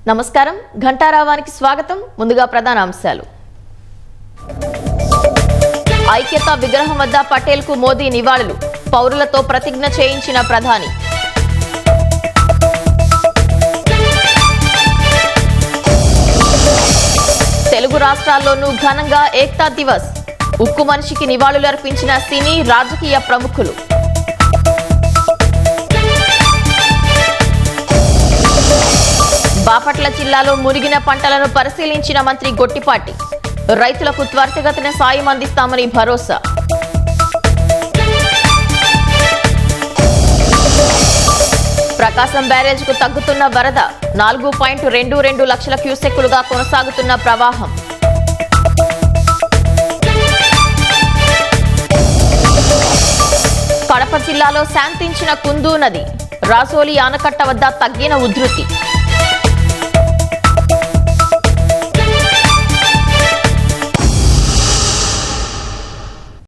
నమస్కారం ఘంటారావానికి స్వాగతం ముందుగా ప్రధాన అంశాలు ఐక్యతా విగ్రహం వద్ద పటేల్ కు మోదీ నివాళులు పౌరులతో ప్రతిజ్ఞ చేయించిన ప్రధాని తెలుగు రాష్ట్రాల్లోనూ ఘనంగా ఏక్తా దివస్ ఉక్కు మనిషికి నివాళులు అర్పించిన సినీ రాజకీయ ప్రముఖులు బాపట్ల జిల్లాలో మురిగిన పంటలను పరిశీలించిన మంత్రి గొట్టిపాటి రైతులకు త్వరితగతిన సాయం అందిస్తామని భరోసా ప్రకాశం బ్యారేజ్కు తగ్గుతున్న వరద 4.22 లక్షల క్యూసెక్కులుగా కొనసాగుతున్న ప్రవాహం కడప జిల్లాలో శాంతించిన కుందూ నది రాజోలి ఆనకట్ట వద్ద తగ్గిన ఉధృతి